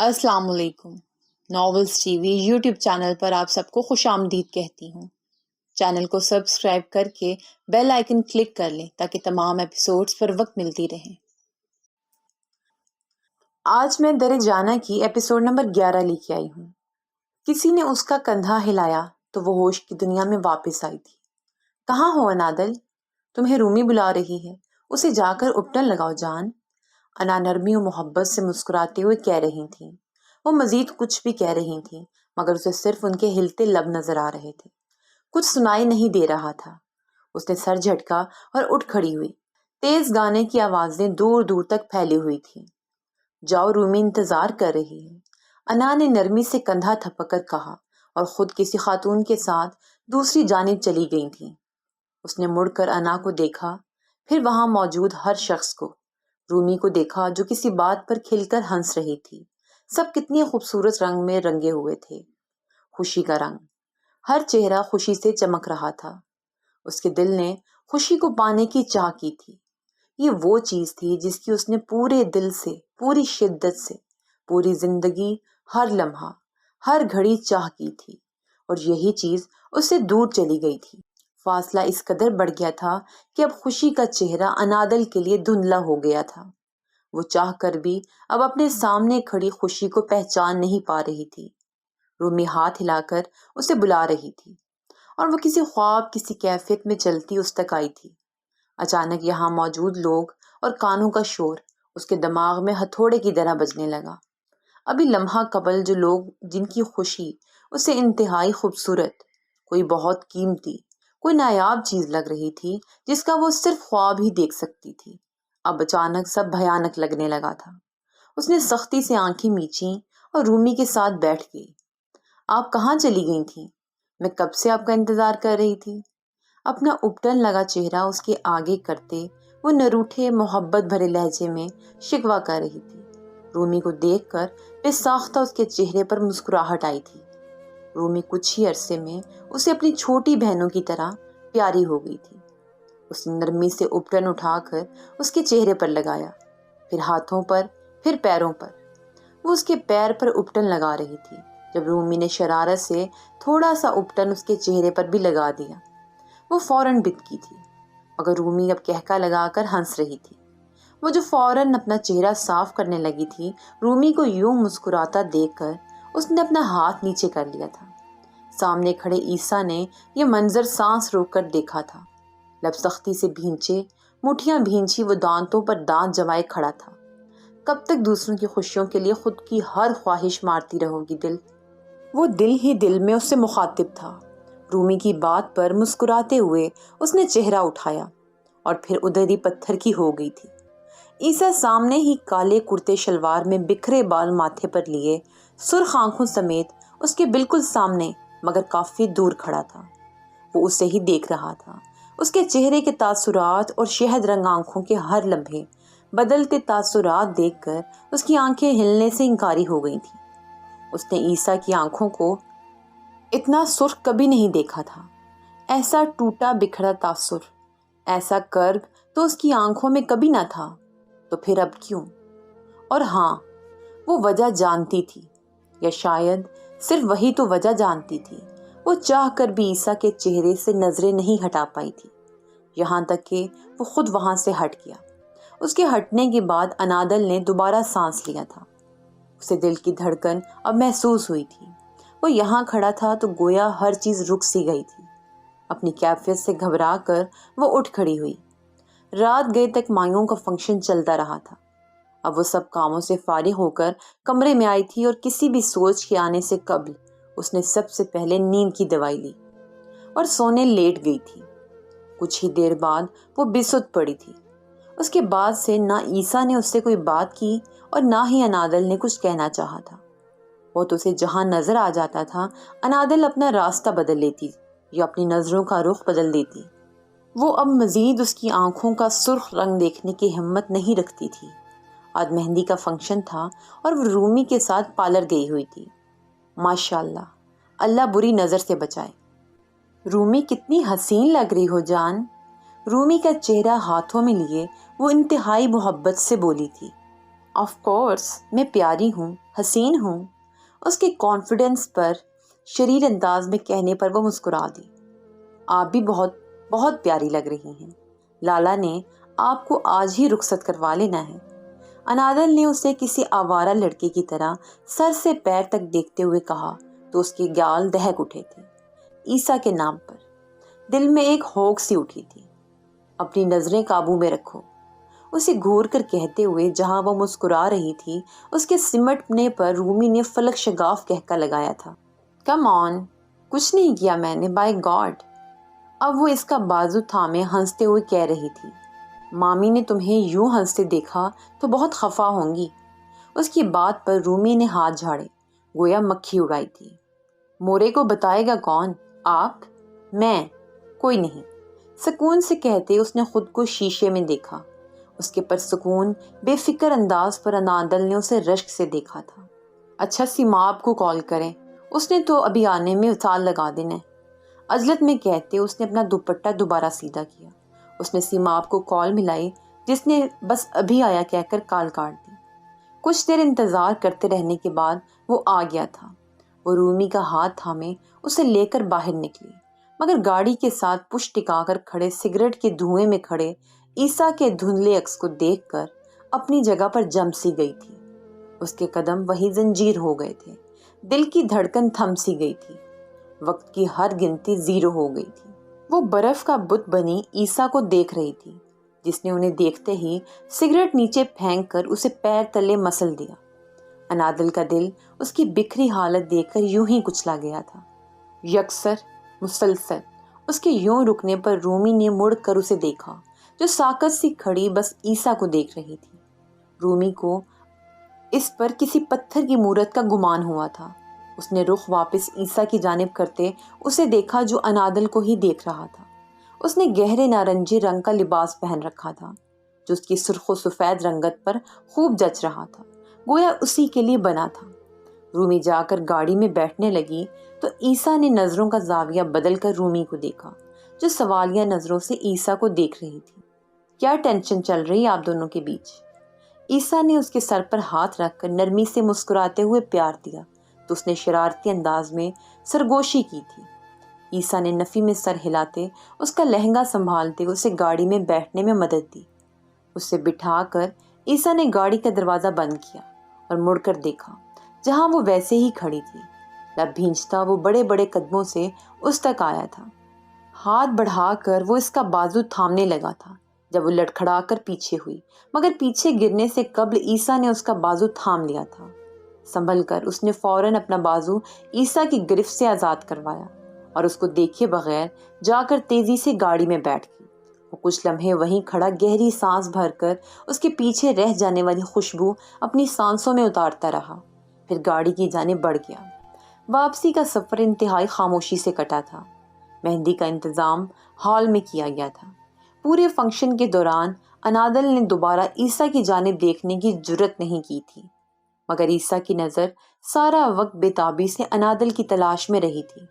السلام علیکم۔ Novels T V YouTube channel پر آپ سب کو خوش آمدید کہتی ہوں۔ چینل کو سبسکرائب کر کے بیل آئیکن کلک کر لیں تاکہ تمام ایپیسوڈز پر وقت ملتی رہیں۔ آج میں در جانا کی ایپیسوڈ نمبر 11 لے کے آئی ہوں۔ کسی نے اس کا کندھا ہلایا تو وہ ہوش کی دنیا میں واپس آئی تھی۔ کہاں ہو انادل؟ تمہیں رومی بلا رہی ہے، اسے جا کر اپٹن لگاؤ جان۔ انا نرمی و محبت سے مسکراتے ہوئے کہہ رہی تھیں۔ وہ مزید کچھ بھی کہہ رہی تھیں مگر اسے صرف ان کے ہلتے لب نظر آ رہے تھے، کچھ سنائی نہیں دے رہا تھا۔ اس نے سر جھٹکا اور اٹھ کھڑی ہوئی۔ تیز گانے کی آوازیں دور دور تک پھیلی ہوئی تھیں۔ جاؤ، رومی انتظار کر رہی ہے، انا نے نرمی سے کندھا تھپک کر کہا اور خود کسی خاتون کے ساتھ دوسری جانب چلی گئی تھیں۔ اس نے مڑ کر انا کو دیکھا، پھر وہاں موجود ہر شخص کو، رومی کو دیکھا جو کسی بات پر کھل کر ہنس رہی تھی۔ سب کتنی خوبصورت رنگ میں رنگے ہوئے تھے، خوشی کا رنگ، ہر چہرہ خوشی سے چمک رہا تھا۔ اس کے دل نے خوشی کو پانے کی چاہ کی تھی۔ یہ وہ چیز تھی جس کی اس نے پورے دل سے، پوری شدت سے، پوری زندگی، ہر لمحہ، ہر گھڑی چاہ کی تھی، اور یہی چیز اس سے دور چلی گئی تھی۔ فاصلہ اس قدر بڑھ گیا تھا کہ اب خوشی کا چہرہ انادل کے لیے دھندلا ہو گیا تھا۔ وہ چاہ کر بھی اب اپنے سامنے کھڑی خوشی کو پہچان نہیں پا رہی تھی۔ رومی ہاتھ ہلا کر اسے بلا رہی تھی اور وہ کسی خواب، کسی کیفیت میں چلتی اس تک آئی تھی۔ اچانک یہاں موجود لوگ اور کانوں کا شور اس کے دماغ میں ہتھوڑے کی طرح بجنے لگا۔ ابھی لمحہ قبل جو لوگ، جن کی خوشی اسے انتہائی خوبصورت، کوئی بہت قیمتی، کوئی نایاب چیز لگ رہی تھی جس کا وہ صرف خواب ہی دیکھ سکتی تھی، اب اچانک سب بھیانک لگنے لگا تھا۔ اس نے سختی سے آنکھیں میچیں اور رومی کے ساتھ بیٹھ گئی۔ آپ کہاں چلی گئی تھیں؟ میں کب سے آپ کا انتظار کر رہی تھی۔ اپنا اپٹن لگا چہرہ اس کے آگے کرتے وہ نروٹھے محبت بھرے لہجے میں شکوہ کر رہی تھی۔ رومی کو دیکھ کر بے ساختہ اس کے چہرے پر مسکراہٹ آئی تھی۔ رومی کچھ ہی عرصے میں اسے اپنی چھوٹی بہنوں کی طرح پیاری ہو گئی تھی۔ اس نے نرمی سے اپٹن اٹھا کر اس کے چہرے پر لگایا، پھر ہاتھوں پر، پھر پیروں پر۔ وہ اس کے پیر پر اپٹن لگا رہی تھی جب رومی نے شرارت سے تھوڑا سا اپٹن اس کے چہرے پر بھی لگا دیا۔ وہ فوراً بتکی تھی مگر رومی اب کہکا لگا کر ہنس رہی تھی۔ وہ جو فوراً اپنا چہرہ صاف کرنے لگی تھی، رومی کو یوں مسکراتا دیکھ کر اس نے اپنا ہاتھ نیچے کر لیا تھا۔ سامنے کھڑے عیسیٰ نے یہ منظر سانس روک کر دیکھا تھا۔ لب سختی سے بھینچے، مٹھیاں بھینچی، وہ دانتوں پر دانت جمائے کھڑا تھا۔ کب تک دوسروں کی خوشیوں کے لیے خود کی ہر خواہش مارتی رہو گی دل؟ وہ دل ہی دل میں اس سے مخاطب تھا۔ رومی کی بات پر مسکراتے ہوئے اس نے چہرہ اٹھایا اور پھر ادھر ہی پتھر کی ہو گئی تھی۔ عیسیٰ سامنے ہی کالے کرتے شلوار میں بکھرے بال ماتھے پر لیے، سرخ آنکھوں سمیت اس کے بالکل سامنے مگر کافی دور کھڑا تھا۔ وہ اسے ہی دیکھ رہا تھا۔ اس کے چہرے کے تاثرات اور شہد رنگ آنکھوں کے ہر لمحے بدلتے تاثرات دیکھ کر اس کی آنکھیں ہلنے سے انکاری ہو گئی تھیں۔ اس نے عیسیٰ کی آنکھوں کو اتنا سرخ کبھی نہیں دیکھا تھا۔ ایسا ٹوٹا بکھرا تاثر، ایسا کرب تو اس کی آنکھوں میں کبھی نہ تھا۔ تو پھر اب کیوں؟ اور ہاں، وہ وجہ جانتی تھی، یا شاید صرف وہی تو وجہ جانتی تھی۔ وہ چاہ کر بھی عیسیٰ کے چہرے سے نظریں نہیں ہٹا پائی تھی، یہاں تک کہ وہ خود وہاں سے ہٹ گیا۔ اس کے ہٹنے کے بعد انادل نے دوبارہ سانس لیا تھا۔ اسے دل کی دھڑکن اب محسوس ہوئی تھی۔ وہ یہاں کھڑا تھا تو گویا ہر چیز رک سی گئی تھی۔ اپنی کیفیت سے گھبرا کر وہ اٹھ کھڑی ہوئی۔ رات گئے تک مایوں کا فنکشن چلتا رہا تھا۔ اب وہ سب کاموں سے فارغ ہو کر کمرے میں آئی تھی اور کسی بھی سوچ کے آنے سے قبل اس نے سب سے پہلے نیند کی دوائی لی اور سونے لیٹ گئی تھی۔ کچھ ہی دیر بعد وہ بست پڑی تھی۔ اس کے بعد سے نہ عیسیٰ نے اس سے کوئی بات کی اور نہ ہی انادل نے کچھ کہنا چاہا تھا۔ وہ تو اسے جہاں نظر آ جاتا تھا انادل اپنا راستہ بدل لیتی یا اپنی نظروں کا رخ بدل دیتی۔ وہ اب مزید اس کی آنکھوں کا سرخ رنگ دیکھنے کی ہمت نہیں رکھتی تھی۔ آج مہندی کا فنکشن تھا اور وہ رومی کے ساتھ پارلر گئی ہوئی تھی۔ ماشاءاللہ، اللہ بری نظر سے بچائے۔ رومی کتنی حسین لگ رہی ہو جان۔ رومی کا چہرہ ہاتھوں میں لیے وہ انتہائی محبت سے بولی تھی۔ آف کورس میں پیاری ہوں، حسین ہوں۔ اس کے کانفیڈنس پر شریر انداز میں کہنے پر وہ مسکرا دی۔ آپ بھی بہت بہت پیاری لگ رہی ہیں۔ لالا نے آپ کو آج ہی رخصت کروا لینا ہے۔ انادل نے اسے کسی آوارہ لڑکے کی طرح سر سے پیر تک دیکھتے ہوئے کہا تو اس کے گال دہک اٹھے تھے۔ عیسیٰ کے نام پر دل میں ایک ہوک سی اٹھی تھی۔ اپنی نظریں قابو میں رکھو، اسے گھور کر کہتے ہوئے جہاں وہ مسکرا رہی تھی اس کے سمٹنے پر رومی نے فلک شگاف کہکا لگایا تھا۔ کم آن، کچھ نہیں کیا میں نے، بائی گاڈ۔ اب وہ اس کا بازو تھامے ہنستے ہوئے کہہ رہی تھی، مامی نے تمہیں یوں ہنستے دیکھا تو بہت خفا ہوں گی۔ اس کی بات پر رومی نے ہاتھ جھاڑے، گویا مکھی اڑائی تھی۔ مورے کو بتائے گا کون؟ آپ؟ میں؟ کوئی نہیں، سکون سے کہتے اس نے خود کو شیشے میں دیکھا۔ اس کے پرسکون بے فکر انداز پر انادل نے اسے رشک سے دیکھا تھا۔ اچھا سیماب کو کال کریں، اس نے تو ابھی آنے میں سال لگا دینا ہے۔ عجلت میں کہتے اس نے اپنا دوپٹہ دوبارہ سیدھا کیا۔ اس نے سیماب کو کال ملائی جس نے بس ابھی آیا کہہ کر کال کاٹ دی۔ کچھ دیر انتظار کرتے رہنے کے بعد وہ آ گیا تھا۔ وہ رومی کا ہاتھ تھامے اسے لے کر باہر نکلی، مگر گاڑی کے ساتھ پشت ٹکا کر کھڑے سگریٹ کے دھوئیں میں کھڑے عیسیٰ کے دھندلے عکس کو دیکھ کر اپنی جگہ پر جم سی گئی تھی۔ اس کے قدم وہی زنجیر ہو گئے تھے، دل کی دھڑکن تھم سی گئی تھی، وقت کی ہر گنتی زیرو ہو گئی تھی۔ وہ برف کا بت بنی عیسیٰ کو دیکھ رہی تھی جس نے انہیں دیکھتے ہی سگریٹ نیچے پھینک کر اسے پیر تلے مسل دیا۔ انادل کا دل اس کی بکھری حالت دیکھ کر یوں ہی کچلا گیا تھا۔ یکسر مسلسل اس کے یوں رکنے پر رومی نے مڑ کر اسے دیکھا جو ساکت سی کھڑی بس عیسیٰ کو دیکھ رہی تھی۔ رومی کو اس پر کسی پتھر کی مورت کا گمان ہوا تھا۔ اس نے رخ واپس عیسیٰ کی جانب کرتے اسے دیکھا جو انادل کو ہی دیکھ رہا تھا۔ اس نے گہرے نارنجی رنگ کا لباس پہن رکھا تھا جو اس کی سرخ و سفید رنگت پر خوب جچ رہا تھا، گویا اسی کے لیے بنا تھا۔ رومی جا کر گاڑی میں بیٹھنے لگی تو عیسیٰ نے نظروں کا زاویہ بدل کر رومی کو دیکھا جو سوالیہ نظروں سے عیسیٰ کو دیکھ رہی تھی۔ کیا ٹینشن چل رہی آپ دونوں کے بیچ؟ عیسیٰ نے اس کے سر پر ہاتھ رکھ کر نرمی سے مسکراتے ہوئے پیار دیا تو اس نے شرارتی انداز میں سرگوشی کی تھی۔ عیسیٰ نے نفی میں سر ہلاتے اس کا لہنگا سنبھالتے اسے گاڑی میں بیٹھنے میں مدد دی۔ اسے بٹھا کر عیسیٰ نے گاڑی کا دروازہ بند کیا اور مڑ کر دیکھا جہاں وہ ویسے ہی کھڑی تھی۔ لب بھینچتا وہ بڑے بڑے قدموں سے اس تک آیا تھا۔ ہاتھ بڑھا کر وہ اس کا بازو تھامنے لگا تھا جب وہ لڑکھڑا کر پیچھے ہوئی، مگر پیچھے گرنے سے قبل عیسیٰ نے اس کا بازو تھام لیا تھا۔ سنبھل کر اس نے فوراً اپنا بازو عیسیٰ کی گرفت سے آزاد کروایا اور اس کو دیکھے بغیر جا کر تیزی سے گاڑی میں بیٹھ گئی۔ وہ کچھ لمحے وہیں کھڑا گہری سانس بھر کر اس کے پیچھے رہ جانے والی خوشبو اپنی سانسوں میں اتارتا رہا، پھر گاڑی کی جانب بڑھ گیا۔ واپسی کا سفر انتہائی خاموشی سے کٹا تھا۔ مہندی کا انتظام ہال میں کیا گیا تھا۔ پورے فنکشن کے دوران انادل نے دوبارہ عیسیٰ کی جانب دیکھنے کی جرت نہیں کی تھی، مگر عیسیٰ کی نظر سارا وقت بے تابی سے انادل کی تلاش میں رہی تھی۔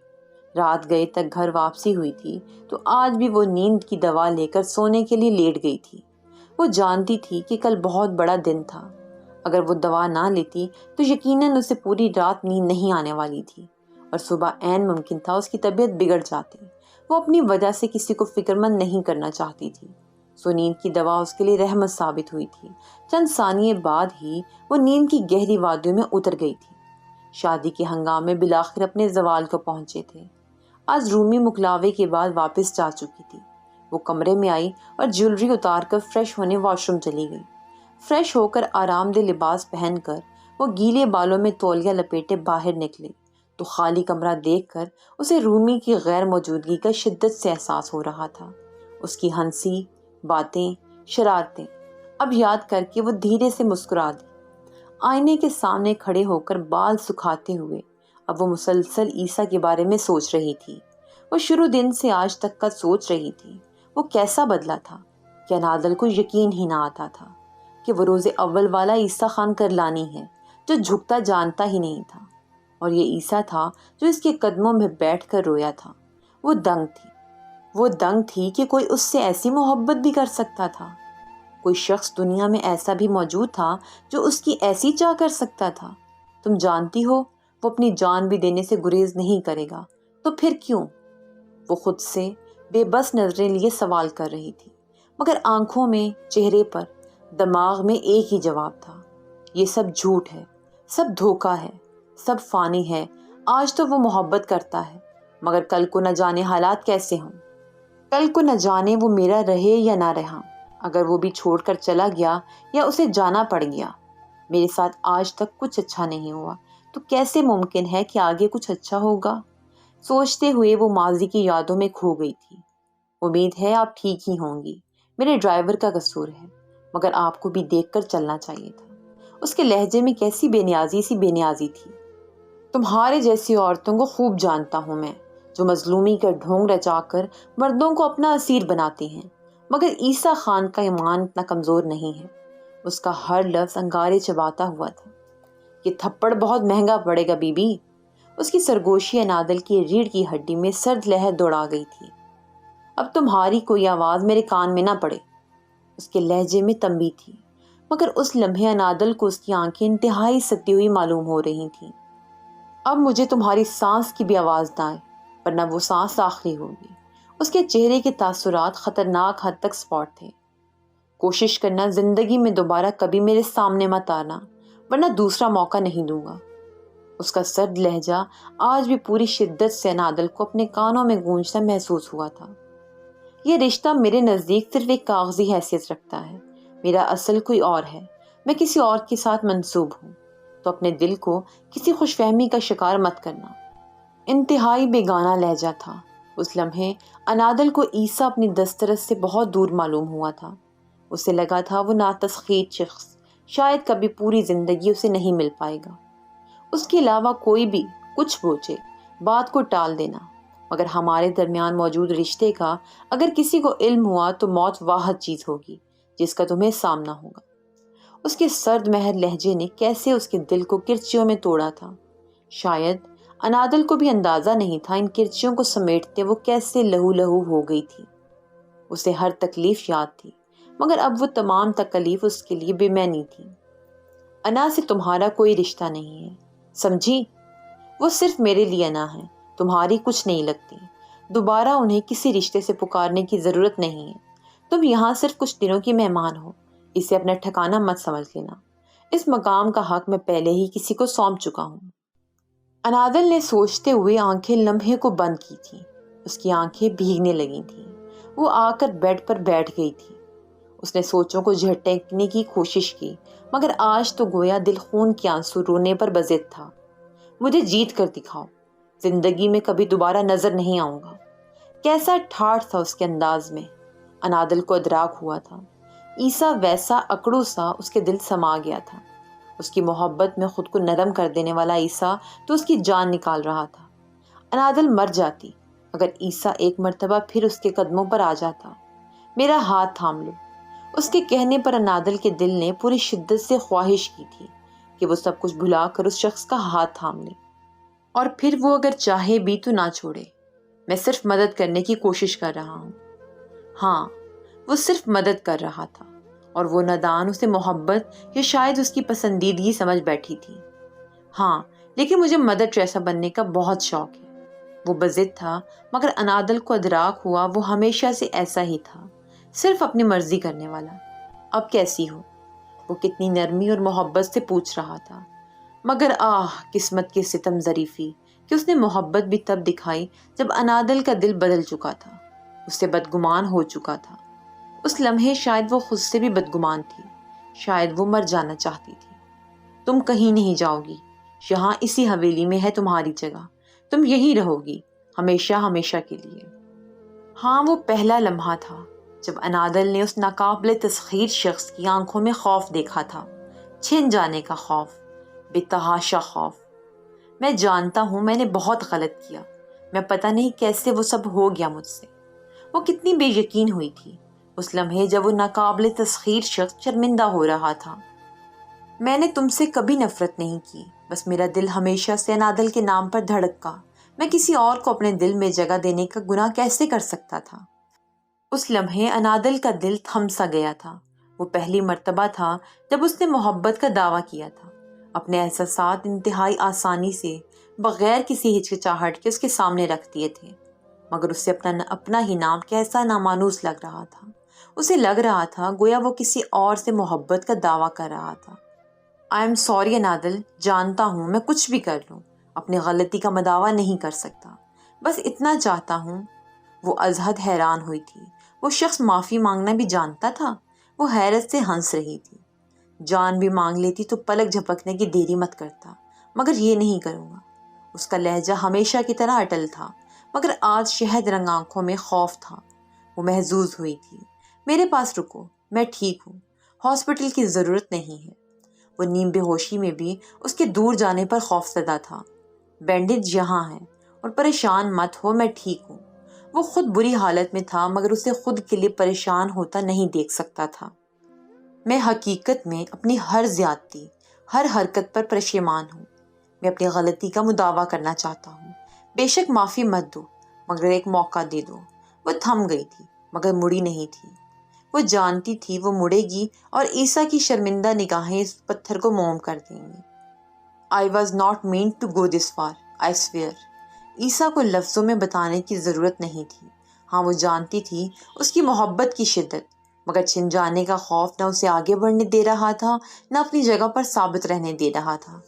رات گئے تک گھر واپسی ہوئی تھی تو آج بھی وہ نیند کی دوا لے کر سونے کے لیے لیٹ گئی تھی۔ وہ جانتی تھی کہ کل بہت بڑا دن تھا۔ اگر وہ دوا نہ لیتی تو یقیناً اسے پوری رات نیند نہیں آنے والی تھی اور صبح عین ممکن تھا اس کی طبیعت بگڑ جاتی۔ وہ اپنی وجہ سے کسی کو فکر مند نہیں کرنا چاہتی تھی، سو نیند کی دوا اس کے لیے رحمت ثابت ہوئی تھی۔ چند ثانیے بعد ہی وہ نیند کی گہری وادیوں میں اتر گئی تھی۔ شادی کے ہنگامے بالآخر اپنے زوال کو پہنچے تھے۔ آج رومی مکلاوے کے بعد واپس جا چکی تھی۔ وہ کمرے میں آئی اور جیولری اتار کر فریش ہونے واش روم چلی گئی۔ فریش ہو کر آرام دہ لباس پہن کر وہ گیلے بالوں میں تولیہ لپیٹے باہر نکلی تو خالی کمرہ دیکھ کر اسے رومی کی غیر موجودگی کا شدت سے احساس ہو رہا تھا۔ اس کی ہنسی، باتیں، شرارتیں اب یاد کر کے وہ دھیرے سے مسکرا دی۔ آئینے کے سامنے کھڑے ہو کر بال سکھاتے ہوئے اب وہ مسلسل عیسیٰ کے بارے میں سوچ رہی تھی۔ وہ شروع دن سے آج تک کا سوچ رہی تھی۔ وہ کیسا بدلا تھا کہ انادل کو یقین ہی نہ آتا تھا کہ وہ روز اول والا عیسیٰ خان کرلانی ہے جو جھکتا جانتا ہی نہیں تھا، اور یہ عیسیٰ تھا جو اس کے قدموں میں بیٹھ کر رویا تھا۔ وہ دنگ تھی کہ کوئی اس سے ایسی محبت بھی کر سکتا تھا۔ کوئی شخص دنیا میں ایسا بھی موجود تھا جو اس کی ایسی چاہ کر سکتا تھا؟ تم جانتی ہو وہ اپنی جان بھی دینے سے گریز نہیں کرے گا، تو پھر کیوں؟ وہ خود سے بے بس نظریں لیے سوال کر رہی تھی، مگر آنکھوں میں، چہرے پر، دماغ میں ایک ہی جواب تھا: یہ سب جھوٹ ہے، سب دھوکہ ہے، سب فانی ہے۔ آج تو وہ محبت کرتا ہے، مگر کل کو نہ جانے حالات کیسے ہوں، کل کو نہ جانے وہ میرا رہے یا نہ رہا۔ اگر وہ بھی چھوڑ کر چلا گیا یا اسے جانا پڑ گیا، میرے ساتھ آج تک کچھ اچھا نہیں ہوا، تو کیسے ممکن ہے کہ آگے کچھ اچھا ہوگا؟ سوچتے ہوئے وہ ماضی کی یادوں میں کھو گئی تھی۔ امید ہے آپ ٹھیک ہی ہوں گی، میرے ڈرائیور کا قصور ہے، مگر آپ کو بھی دیکھ کر چلنا چاہیے تھا۔ اس کے لہجے میں کیسی بے نیازی تھی۔ تمہارے جیسی عورتوں کو خوب جانتا ہوں میں، جو مظلومی کا ڈھونگ رچا کر مردوں کو اپنا اسیر بناتی ہیں، مگر عیسیٰ خان کا ایمان اتنا کمزور نہیں ہے۔ اس کا ہر لفظ انگارے چباتا ہوا تھا۔ یہ تھپڑ بہت مہنگا پڑے گا بی بی۔ اس کی سرگوشی انادل کی ریڑھ کی ہڈی میں سرد لہر دوڑا گئی تھی۔ اب تمہاری کوئی آواز میرے کان میں نہ پڑے۔ اس کے لہجے میں تنبیہ تھی، مگر اس لمحے انادل کو اس کی آنکھیں انتہائی ستی ہوئی معلوم ہو رہی تھیں۔ اب مجھے تمہاری سانس کی بھی آواز نہ آئے، ورنہ وہ سانس آخری ہوگی۔ اس کے چہرے کے تاثرات خطرناک حد تک سپاٹ تھے۔ کوشش کرنا زندگی میں دوبارہ کبھی میرے سامنے مت آنا، ورنہ دوسرا موقع نہیں دوں گا۔ اس کا سرد لہجہ آج بھی پوری شدت سے انادل کو اپنے کانوں میں گونجتا محسوس ہوا تھا۔ یہ رشتہ میرے نزدیک صرف ایک کاغذی حیثیت رکھتا ہے، میرا اصل کوئی اور ہے، میں کسی اور کے ساتھ منسوب ہوں، تو اپنے دل کو کسی خوش فہمی کا شکار مت کرنا۔ انتہائی بیگانہ لہجہ تھا۔ اس لمحے انادل کو عیسیٰ اپنی دسترس سے بہت دور معلوم ہوا تھا۔ اسے لگا تھا وہ ناتسخیر شخص شاید کبھی پوری زندگی اسے نہیں مل پائے گا۔ اس کے علاوہ کوئی بھی کچھ پوچھے، بات کو ٹال دینا، مگر ہمارے درمیان موجود رشتے کا اگر کسی کو علم ہوا تو موت واحد چیز ہوگی جس کا تمہیں سامنا ہوگا۔ اس کے سرد مہر لہجے نے کیسے اس کے دل کو کرچیوں میں توڑا تھا۔ شاید انادل کو بھی اندازہ نہیں تھا ان کرچیوں کو سمیٹتے وہ کیسے لہو لہو ہو گئی تھی۔ اسے ہر تکلیف یاد تھی، مگر اب وہ تمام تکلیف اس کے لیے بے معنی تھی۔ انا سے تمہارا کوئی رشتہ نہیں ہے، سمجھی؟ وہ صرف میرے لیے انا ہے، تمہاری کچھ نہیں لگتی۔ دوبارہ انہیں کسی رشتے سے پکارنے کی ضرورت نہیں ہے۔ تم یہاں صرف کچھ دنوں کی مہمان ہو، اسے اپنا ٹھکانہ مت سمجھ لینا۔ اس مقام کا حق میں پہلے ہی کسی کو سونپ چکا ہوں۔ انادل نے سوچتے ہوئے آنکھیں لمحے کو بند کی تھیں۔ اس کی آنکھیں بھیگنے لگی تھیں۔ وہ آ کر بیڈ پر بیٹھ گئی تھی۔ اس نے سوچوں کو جھٹکنے کی کوشش کی، مگر آج تو گویا دل خون کے آنسو رونے پر بضد تھا۔ مجھے جیت کر دکھاؤ، زندگی میں کبھی دوبارہ نظر نہیں آؤں گا۔ کیسا ٹھاٹھ تھا اس کے انداز میں، انادل کو ادراک ہوا تھا۔ عیسیٰ ویسا اکڑو سا اس کے دل سما گیا تھا۔ اس کی محبت میں خود کو نرم کر دینے والا عیسیٰ تو اس کی جان نکال رہا تھا۔ انادل مر جاتی اگر عیسیٰ ایک مرتبہ پھر اس کے قدموں پر آ جاتا۔ میرا ہاتھ تھام لو۔ اس کے کہنے پر انادل کے دل نے پوری شدت سے خواہش کی تھی کہ وہ سب کچھ بھلا کر اس شخص کا ہاتھ تھام لے، اور پھر وہ اگر چاہے بھی تو نہ چھوڑے۔ میں صرف مدد کرنے کی کوشش کر رہا ہوں۔ ہاں، وہ صرف مدد کر رہا تھا، اور وہ نادان اسے محبت یا شاید اس کی پسندیدگی سمجھ بیٹھی تھی۔ ہاں، لیکن مجھے مدر ٹریسا بننے کا بہت شوق ہے۔ وہ بضد تھا، مگر انادل کو ادراک ہوا وہ ہمیشہ سے ایسا ہی تھا، صرف اپنی مرضی کرنے والا۔ اب کیسی ہو؟ وہ کتنی نرمی اور محبت سے پوچھ رہا تھا، مگر قسمت کی ستم ظریفی کہ اس نے محبت بھی تب دکھائی جب انادل کا دل بدل چکا تھا، اس سے بدگمان ہو چکا تھا۔ اس لمحے شاید وہ خود سے بھی بدگمان تھی، شاید وہ مر جانا چاہتی تھی۔ تم کہیں نہیں جاؤ گی، یہاں اسی حویلی میں ہے تمہاری جگہ، تم یہیں رہو گی، ہمیشہ ہمیشہ کے لیے۔ ہاں، وہ پہلا لمحہ تھا جب انادل نے اس ناقابل تسخیر شخص کی آنکھوں میں خوف دیکھا تھا، چھن جانے کا خوف، بے تحاشا خوف۔ میں جانتا ہوں میں نے بہت غلط کیا، میں پتہ نہیں کیسے وہ سب ہو گیا مجھ سے۔ وہ کتنی بے یقین ہوئی تھی اس لمحے جب وہ ناقابل تسخیر شخص شرمندہ ہو رہا تھا۔ میں نے تم سے کبھی نفرت نہیں کی، بس میرا دل ہمیشہ سے انادل کے نام پر دھڑکا۔ میں کسی اور کو اپنے دل میں جگہ دینے کا گناہ کیسے کر سکتا تھا؟ اس لمحے انادل کا دل تھم سا گیا تھا۔ وہ پہلی مرتبہ تھا جب اس نے محبت کا دعویٰ کیا تھا، اپنے احساسات انتہائی آسانی سے بغیر کسی ہچکچاہٹ کے اس کے سامنے رکھ دیے تھے، مگر اسے اپنا ہی نام کیسا نامانوس لگ رہا تھا۔ اسے لگ رہا تھا گویا وہ کسی اور سے محبت کا دعویٰ کر رہا تھا۔ آئی ایم سوری انادل، جانتا ہوں میں کچھ بھی کر لوں اپنی غلطی کا مداوع نہیں کر سکتا، بس اتنا چاہتا ہوں۔ وہ ازحد حیران ہوئی تھی۔ وہ شخص معافی مانگنا بھی جانتا تھا؟ وہ حیرت سے ہنس رہی تھی۔ جان بھی مانگ لیتی تو پلک جھپکنے کی دیری مت کرتا، مگر یہ نہیں کروں گا۔ اس کا لہجہ ہمیشہ کی طرح اٹل تھا، مگر آج شہد رنگ آنکھوں میں خوف تھا۔ وہ محظوظ ہوئی تھی۔ میرے پاس رکو، میں ٹھیک ہوں، ہاسپٹل کی ضرورت نہیں ہے۔ وہ نیم بے ہوشی میں بھی اس کے دور جانے پر خوف زدہ تھا۔ بینڈیج یہاں ہے اور پریشان مت ہو، میں ٹھیک ہوں۔ وہ خود بری حالت میں تھا، مگر اسے خود کے لیے پریشان ہوتا نہیں دیکھ سکتا تھا۔ میں حقیقت میں اپنی ہر زیادتی، ہر حرکت پر پشیمان ہوں۔ میں اپنی غلطی کا مداوع کرنا چاہتا ہوں۔ بے شک معافی مت دو، مگر ایک موقع دے دو۔ وہ تھم گئی تھی، مگر مڑی نہیں تھی۔ وہ جانتی تھی وہ مڑے گی اور عیسیٰ کی شرمندہ نگاہیں اس پتھر کو موم کر دیں گی۔ I was not meant to go this far, I swear۔ عیسیٰ کو لفظوں میں بتانے کی ضرورت نہیں تھی۔ ہاں، وہ جانتی تھی اس کی محبت کی شدت، مگر چھن جانے کا خوف نہ اسے آگے بڑھنے دے رہا تھا، نہ اپنی جگہ پر ثابت رہنے دے رہا تھا۔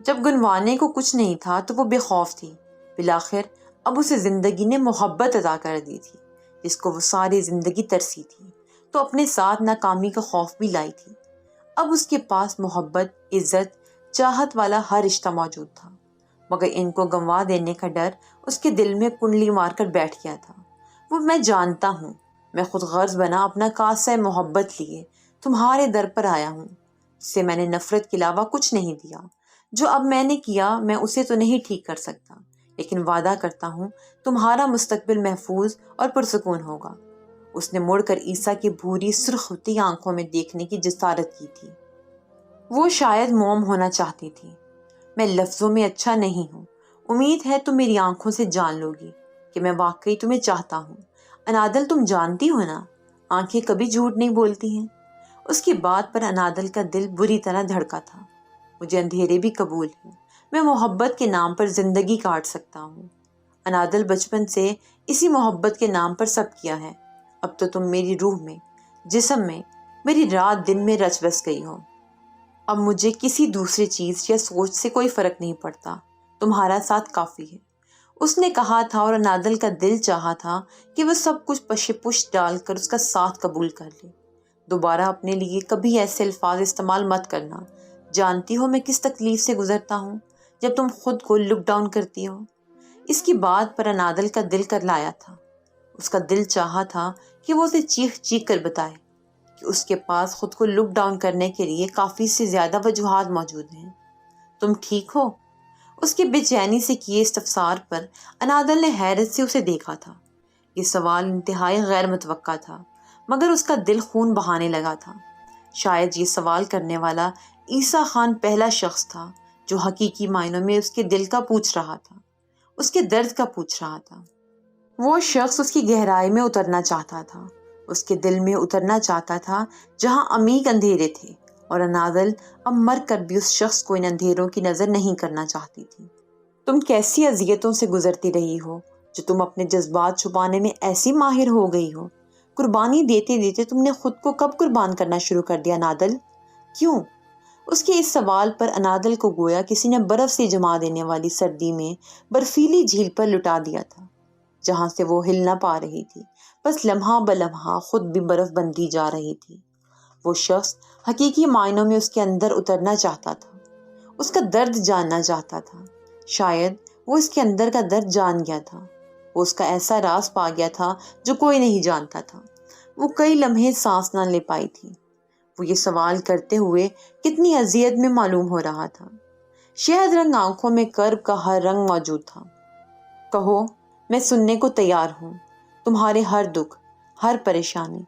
جب گنوانے کو کچھ نہیں تھا تو وہ بے خوف تھی۔ بالآخر اب اسے زندگی نے محبت عطا کر دی تھی، جس کو وہ ساری زندگی ترسی تھی، تو اپنے ساتھ ناکامی کا خوف بھی لائی تھی۔ اب اس کے پاس محبت، عزت، چاہت والا ہر رشتہ موجود تھا، مگر ان کو گنوا دینے کا ڈر اس کے دل میں کنڈلی مار کر بیٹھ گیا تھا۔ وہ میں جانتا ہوں، میں خود غرض بنا اپنا کاسہ محبت لیے تمہارے در پر آیا ہوں، جس سے میں نے نفرت کے علاوہ کچھ نہیں دیا۔ جو اب میں نے کیا میں اسے تو نہیں ٹھیک کر سکتا، لیکن وعدہ کرتا ہوں تمہارا مستقبل محفوظ اور پرسکون ہوگا۔ اس نے مڑ کر عیسیٰ کی بھوری سرخ ہوتی آنکھوں میں دیکھنے کی جسارت کی تھی۔ وہ شاید موم ہونا چاہتی تھی۔ میں لفظوں میں اچھا نہیں ہوں، امید ہے تم میری آنکھوں سے جان لو گی کہ میں واقعی تمہیں چاہتا ہوں۔ انادل، تم جانتی ہو نا، آنکھیں کبھی جھوٹ نہیں بولتی ہیں۔ اس کی بات پر انادل کا دل بری طرح دھڑکا تھا۔ مجھے اندھیرے بھی قبول ہیں، میں محبت کے نام پر زندگی کاٹ سکتا ہوں۔ انادل، بچپن سے اسی محبت کے نام پر سب کیا ہے۔ اب تو تم میری روح میں، جسم میں، میری رات دن میں رچ بس گئی ہو۔ اب مجھے کسی دوسری چیز یا سوچ سے کوئی فرق نہیں پڑتا، تمہارا ساتھ کافی ہے۔ اس نے کہا تھا اور انادل کا دل چاہا تھا کہ وہ سب کچھ پشے پشت ڈال کر اس کا ساتھ قبول کر لے۔ دوبارہ اپنے لیے کبھی ایسے الفاظ استعمال مت کرنا۔ جانتی ہو میں کس تکلیف سے گزرتا ہوں جب تم خود کو لک ڈاؤن کرتی ہو۔ اس کی بات پر انادل کا دل کرلایا تھا۔ اس کا دل چاہا تھا کہ وہ اسے چیخ چیخ کر بتائے کہ اس کے پاس خود کو لک ڈاؤن کرنے کے لیے کافی سے زیادہ وجوہات موجود ہیں۔ تم ٹھیک ہو؟ اس کے بے چینی سے کیے استفسار پر انادل نے حیرت سے اسے دیکھا تھا۔ یہ سوال انتہائی غیر متوقع تھا، مگر اس کا دل خون بہانے لگا تھا۔ شاید یہ سوال کرنے والا عیسیٰ خان پہلا شخص تھا جو حقیقی معنوں میں اس کے دل کا پوچھ رہا تھا، اس کے درد کا پوچھ رہا تھا۔ وہ شخص اس کی گہرائی میں اترنا چاہتا تھا، اس کے دل میں اترنا چاہتا تھا جہاں عمیق اندھیرے تھے، اور انادل اب مر کر بھی اس شخص کو ان اندھیروں کی نظر نہیں کرنا چاہتی تھی۔ تم کیسی اذیتوں سے گزرتی رہی ہو جو تم اپنے جذبات چھپانے میں ایسی ماہر ہو گئی ہو؟ قربانی دیتے دیتے تم نے خود کو کب قربان کرنا شروع کر دیا انادل؟ کیوں؟ اس کے اس سوال پر انادل کو گویا کسی نے برف سے جما دینے والی سردی میں برفیلی جھیل پر لٹا دیا تھا، جہاں سے وہ ہل نہ پا رہی تھی، بس لمحہ بلمحہ خود بھی برف بنتی جا رہی تھی۔ وہ شخص حقیقی معنوں میں اس کے اندر اترنا چاہتا تھا، اس کا درد جاننا چاہتا تھا۔ شاید وہ اس کے اندر کا درد جان گیا تھا، وہ اس کا ایسا راز پا گیا تھا جو کوئی نہیں جانتا تھا۔ وہ کئی لمحے سانس نہ لے پائی تھی۔ وہ یہ سوال کرتے ہوئے کتنی اذیت میں معلوم ہو رہا تھا۔ شہد رنگ آنکھوں میں کرب کا ہر رنگ موجود تھا۔ کہو، میں سننے کو تیار ہوں۔ تمہارے ہر دکھ، ہر پریشانی،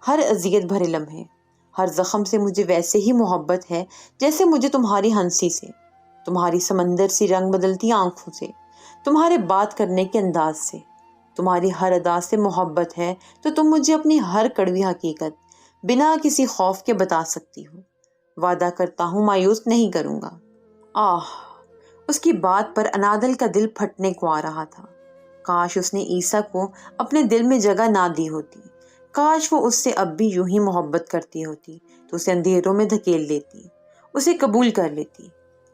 ہر اذیت بھرے لمحے، ہر زخم سے مجھے ویسے ہی محبت ہے جیسے مجھے تمہاری ہنسی سے، تمہاری سمندر سی رنگ بدلتی آنکھوں سے، تمہارے بات کرنے کے انداز سے، تمہاری ہر ادا سے محبت ہے۔ تو تم مجھے اپنی ہر کڑوی حقیقت، بنا کسی خوف کے بتا سکتی ہو۔ وعدہ کرتا ہوں مایوس نہیں کروں گا۔ اس کی بات پر انادل کا دل پھٹنے کو آ رہا تھا۔ کاش اس نے عیسیٰ کو اپنے دل میں جگہ نہ دی ہوتی۔ کاش وہ اس سے اب بھی یوں ہی محبت کرتی ہوتی تو اسے اندھیروں میں دھکیل دیتی، اسے قبول کر لیتی،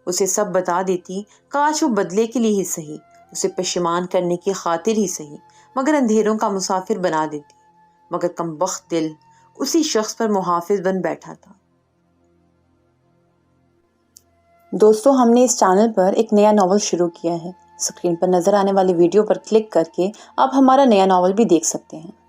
اسے سب بتا دیتی۔ کاش وہ بدلے کے لیے ہی صحیح، اسے پشیمان کرنے کی خاطر ہی صحیح، مگر اندھیروں کا مسافر بنا دیتی۔ مگر کمبخت دل اسی شخص پر محافظ بن بیٹھا تھا۔ دوستو، ہم نے اس چینل پر ایک نیا ناول شروع کیا ہے۔ اسکرین پر نظر آنے والی ویڈیو پر کلک کر کے آپ ہمارا نیا ناول بھی دیکھ سکتے ہیں۔